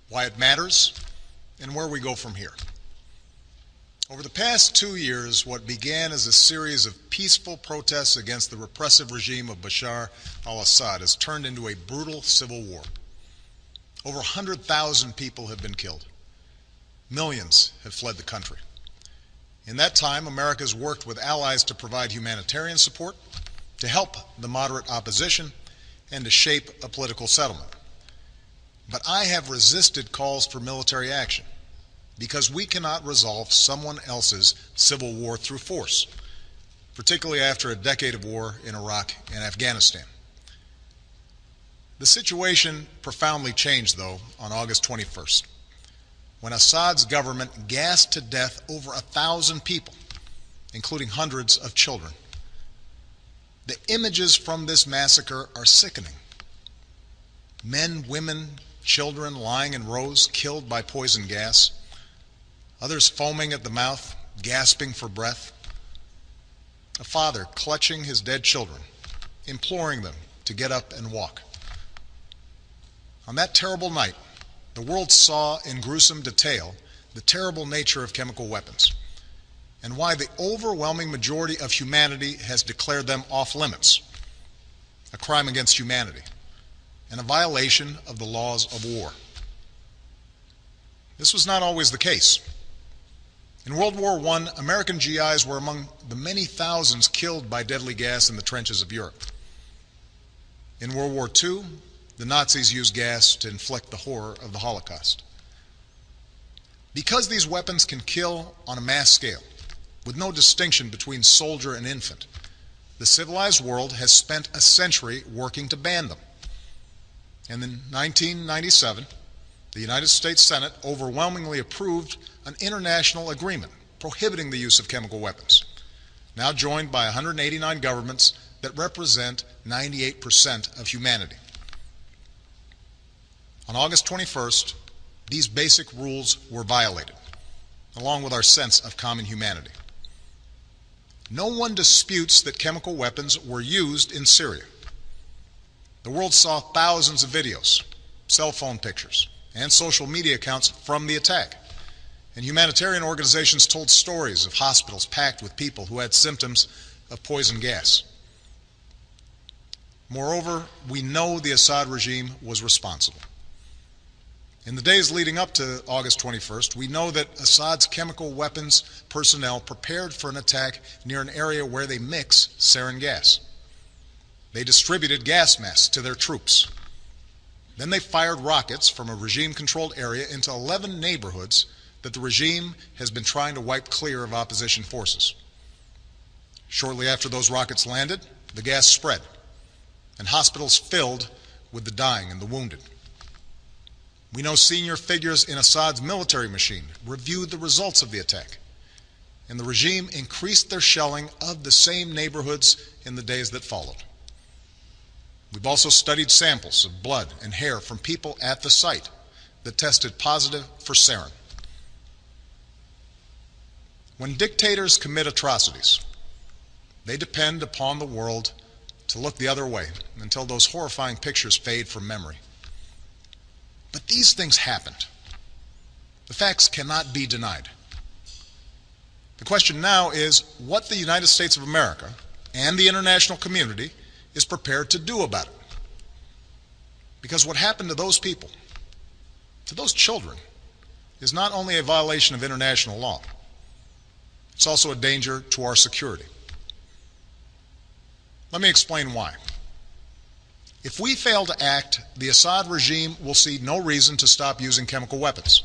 why it matters, and where we go from here. Over the past 2 years, what began as a series of peaceful protests against the repressive regime of Bashar al-Assad has turned into a brutal civil war. Over 100,000 people have been killed. Millions have fled the country. In that time, America has worked with allies to provide humanitarian support, to help the moderate opposition, and to shape a political settlement. But I have resisted calls for military action because we cannot resolve someone else's civil war through force, particularly after a decade of war in Iraq and Afghanistan. The situation profoundly changed, though, on August 21st, when Assad's government gassed to death over 1,000 people, including hundreds of children. The images from this massacre are sickening. Men, women, children lying in rows, killed by poison gas, others foaming at the mouth, gasping for breath. A father clutching his dead children, imploring them to get up and walk. On that terrible night, the world saw in gruesome detail the terrible nature of chemical weapons and why the overwhelming majority of humanity has declared them off limits, a crime against humanity, and a violation of the laws of war. This was not always the case. In World War I, American GIs were among the many thousands killed by deadly gas in the trenches of Europe. In World War II, the Nazis used gas to inflict the horror of the Holocaust. Because these weapons can kill on a mass scale, with no distinction between soldier and infant, the civilized world has spent a century working to ban them. And in 1997, the United States Senate overwhelmingly approved an international agreement prohibiting the use of chemical weapons, now joined by 189 governments that represent 98% of humanity. On August 21st, these basic rules were violated, along with our sense of common humanity. No one disputes that chemical weapons were used in Syria. The world saw thousands of videos, cell phone pictures, and social media accounts from the attack. And humanitarian organizations told stories of hospitals packed with people who had symptoms of poison gas. Moreover, we know the Assad regime was responsible. In the days leading up to August 21st, we know that Assad's chemical weapons personnel prepared for an attack near an area where they mix sarin gas. They distributed gas masks to their troops. Then they fired rockets from a regime-controlled area into 11 neighborhoods that the regime has been trying to wipe clear of opposition forces. Shortly after those rockets landed, the gas spread, and hospitals filled with the dying and the wounded. We know senior figures in Assad's military machine reviewed the results of the attack, and the regime increased their shelling of the same neighborhoods in the days that followed. We've also studied samples of blood and hair from people at the site that tested positive for sarin. When dictators commit atrocities, they depend upon the world to look the other way until those horrifying pictures fade from memory. But these things happened. The facts cannot be denied. The question now is what the United States of America and the international community is prepared to do about it. Because what happened to those people, to those children, is not only a violation of international law, it's also a danger to our security. Let me explain why. If we fail to act, the Assad regime will see no reason to stop using chemical weapons.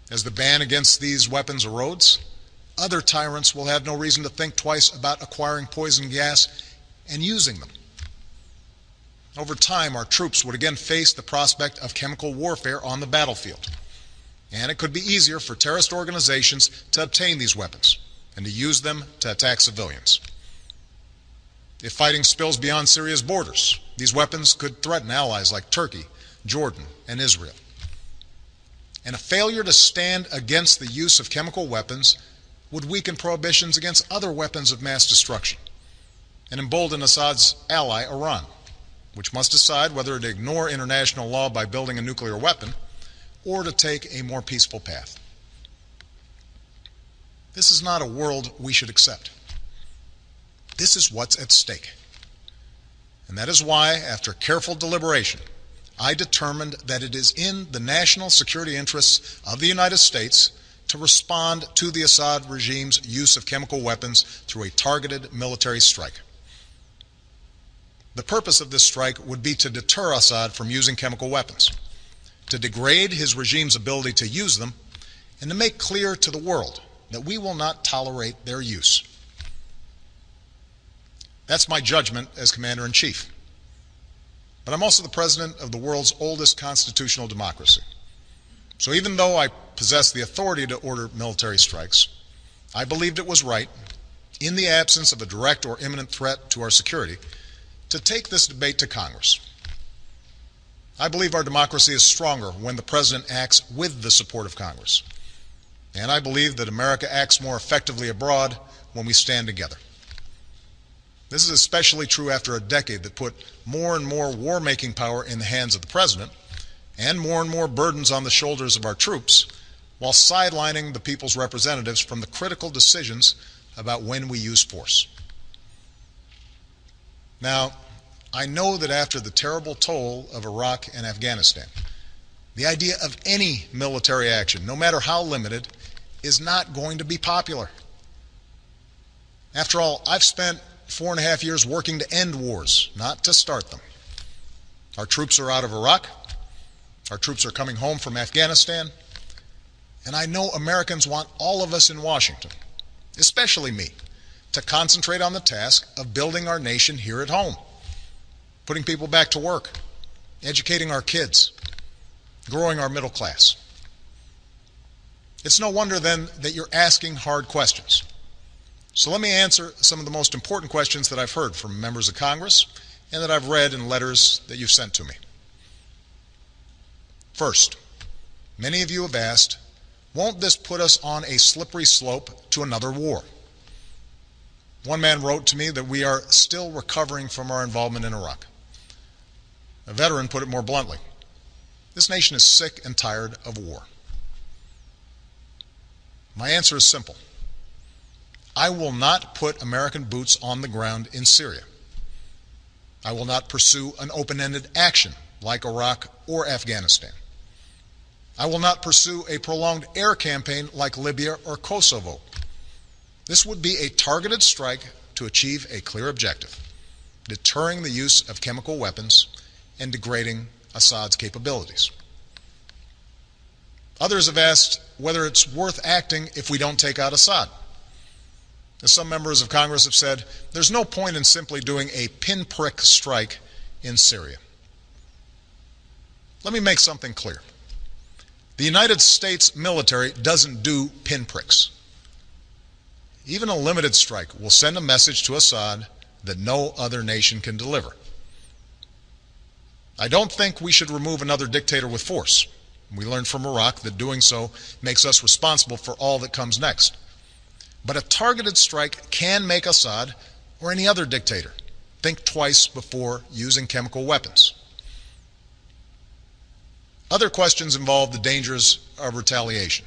As the ban against these weapons erodes, other tyrants will have no reason to think twice about acquiring poison gas and using them. Over time, our troops would again face the prospect of chemical warfare on the battlefield, and it could be easier for terrorist organizations to obtain these weapons and to use them to attack civilians. If fighting spills beyond Syria's borders, these weapons could threaten allies like Turkey, Jordan, and Israel. And a failure to stand against the use of chemical weapons would weaken prohibitions against other weapons of mass destruction and embolden Assad's ally, Iran, which must decide whether to ignore international law by building a nuclear weapon or to take a more peaceful path. This is not a world we should accept. This is what's at stake. And that is why, after careful deliberation, I determined that it is in the national security interests of the United States to respond to the Assad regime's use of chemical weapons through a targeted military strike. The purpose of this strike would be to deter Assad from using chemical weapons, to degrade his regime's ability to use them, and to make clear to the world that we will not tolerate their use. That's my judgment as Commander-in-Chief. But I'm also the President of the world's oldest constitutional democracy. So even though I possess the authority to order military strikes, I believed it was right, in the absence of a direct or imminent threat to our security, to take this debate to Congress. I believe our democracy is stronger when the President acts with the support of Congress. And I believe that America acts more effectively abroad when we stand together. This is especially true after a decade that put more and more war-making power in the hands of the President and more burdens on the shoulders of our troops, while sidelining the people's representatives from the critical decisions about when we use force. Now, I know that after the terrible toll of Iraq and Afghanistan, the idea of any military action, no matter how limited, is not going to be popular. After all, I've spent 4.5 years working to end wars, not to start them. Our troops are out of Iraq. Our troops are coming home from Afghanistan. And I know Americans want all of us in Washington, especially me, to concentrate on the task of building our nation here at home, putting people back to work, educating our kids, growing our middle class. It's no wonder then that you're asking hard questions. So let me answer some of the most important questions that I've heard from members of Congress and that I've read in letters that you've sent to me. First, many of you have asked, won't this put us on a slippery slope to another war? One man wrote to me that we are still recovering from our involvement in Iraq. A veteran put it more bluntly. This nation is sick and tired of war. My answer is simple. I will not put American boots on the ground in Syria. I will not pursue an open-ended action like Iraq or Afghanistan. I will not pursue a prolonged air campaign like Libya or Kosovo. This would be a targeted strike to achieve a clear objective, deterring the use of chemical weapons and degrading Assad's capabilities. Others have asked whether it's worth acting if we don't take out Assad. As some members of Congress have said, there's no point in simply doing a pinprick strike in Syria. Let me make something clear. The United States military doesn't do pinpricks. Even a limited strike will send a message to Assad that no other nation can deliver. I don't think we should remove another dictator with force. We learned from Iraq that doing so makes us responsible for all that comes next. But a targeted strike can make Assad, or any other dictator, think twice before using chemical weapons. Other questions involve the dangers of retaliation.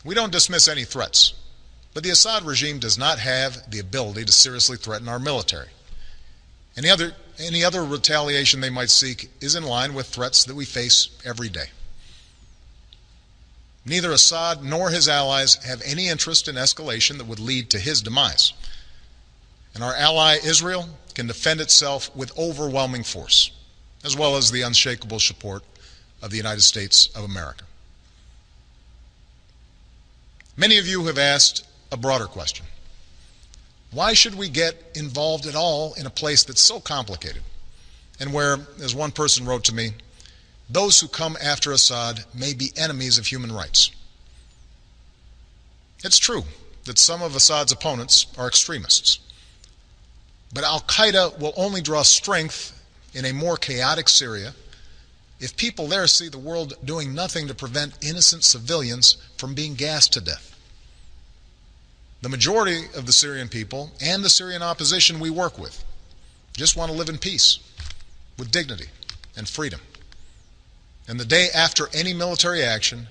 We don't dismiss any threats, but the Assad regime does not have the ability to seriously threaten our military. Any other retaliation they might seek is in line with threats that we face every day. Neither Assad nor his allies have any interest in escalation that would lead to his demise. And our ally Israel can defend itself with overwhelming force, as well as the unshakable support of the United States of America. Many of you have asked a broader question. Why should we get involved at all in a place that's so complicated, and where, as one person wrote to me, those who come after Assad may be enemies of human rights? It's true that some of Assad's opponents are extremists, but al-Qaeda will only draw strength in a more chaotic Syria if people there see the world doing nothing to prevent innocent civilians from being gassed to death. The majority of the Syrian people and the Syrian opposition we work with just want to live in peace, with dignity and freedom. And the day after any military action,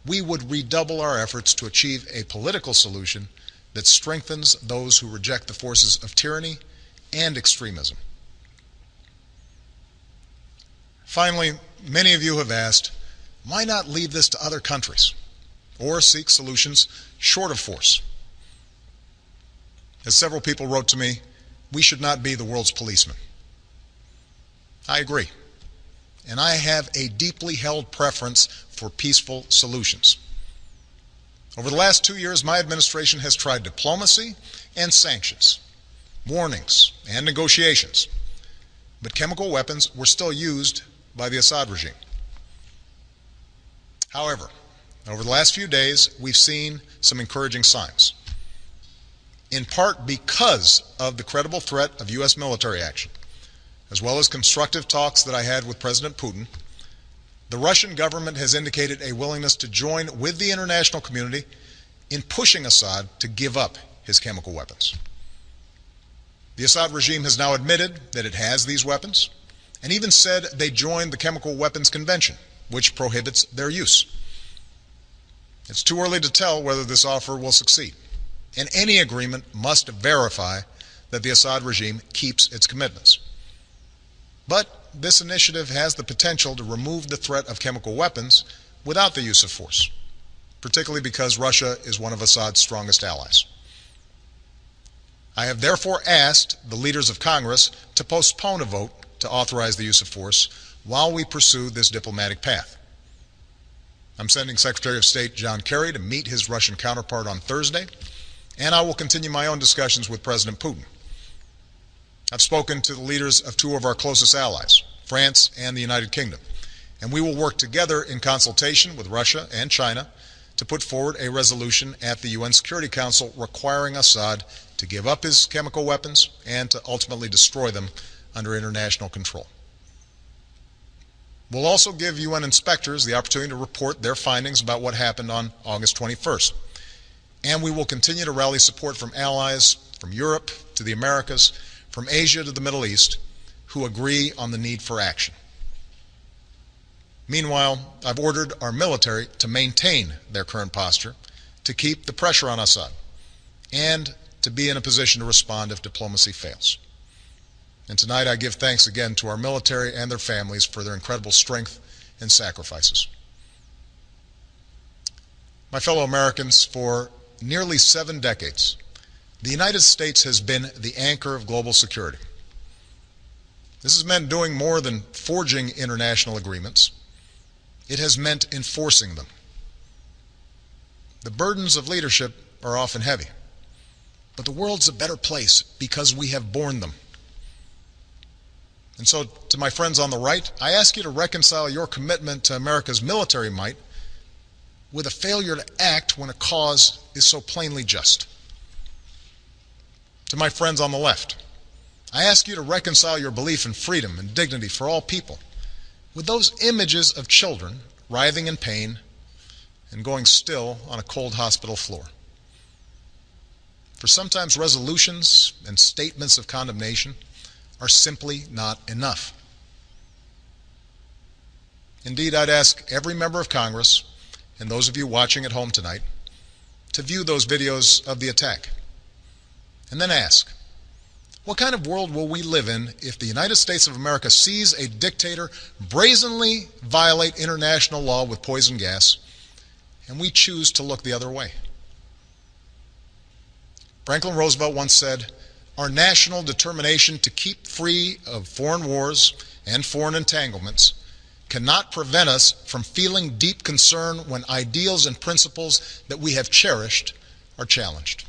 we would redouble our efforts to achieve a political solution that strengthens those who reject the forces of tyranny and extremism. Finally, many of you have asked, why not leave this to other countries or seek solutions short of force? As several people wrote to me, we should not be the world's policeman. I agree, and I have a deeply held preference for peaceful solutions. Over the last 2 years, my administration has tried diplomacy and sanctions, warnings and negotiations, but chemical weapons were still used by the Assad regime. However, over the last few days, we've seen some encouraging signs, in part because of the credible threat of U.S. military action, as well as constructive talks that I had with President Putin. The Russian government has indicated a willingness to join with the international community in pushing Assad to give up his chemical weapons. The Assad regime has now admitted that it has these weapons, and even said they joined the Chemical Weapons Convention, which prohibits their use. It's too early to tell whether this offer will succeed, and any agreement must verify that the Assad regime keeps its commitments. But this initiative has the potential to remove the threat of chemical weapons without the use of force, particularly because Russia is one of Assad's strongest allies. I have therefore asked the leaders of Congress to postpone a vote to authorize the use of force while we pursue this diplomatic path. I'm sending Secretary of State John Kerry to meet his Russian counterpart on Thursday, and I will continue my own discussions with President Putin. I've spoken to the leaders of two of our closest allies, France and the United Kingdom, and we will work together in consultation with Russia and China to put forward a resolution at the UN Security Council requiring Assad to give up his chemical weapons and to ultimately destroy them under international control. We'll also give UN inspectors the opportunity to report their findings about what happened on August 21st. And we will continue to rally support from allies from Europe to the Americas, from Asia to the Middle East, who agree on the need for action. Meanwhile, I've ordered our military to maintain their current posture, to keep the pressure on Assad, and to be in a position to respond if diplomacy fails. And tonight I give thanks again to our military and their families for their incredible strength and sacrifices. My fellow Americans, for nearly 7 decades, the United States has been the anchor of global security. This has meant doing more than forging international agreements. It has meant enforcing them. The burdens of leadership are often heavy, but the world's a better place because we have borne them. And so, to my friends on the right, I ask you to reconcile your commitment to America's military might with a failure to act when a cause is so plainly just. To my friends on the left, I ask you to reconcile your belief in freedom and dignity for all people with those images of children writhing in pain and going still on a cold hospital floor. For sometimes resolutions and statements of condemnation are simply not enough. Indeed, I'd ask every member of Congress, and those of you watching at home tonight, to view those videos of the attack, and then ask, what kind of world will we live in if the United States of America sees a dictator brazenly violate international law with poison gas, and we choose to look the other way? Franklin Roosevelt once said, "Our national determination to keep free of foreign wars and foreign entanglements cannot prevent us from feeling deep concern when ideals and principles that we have cherished are challenged."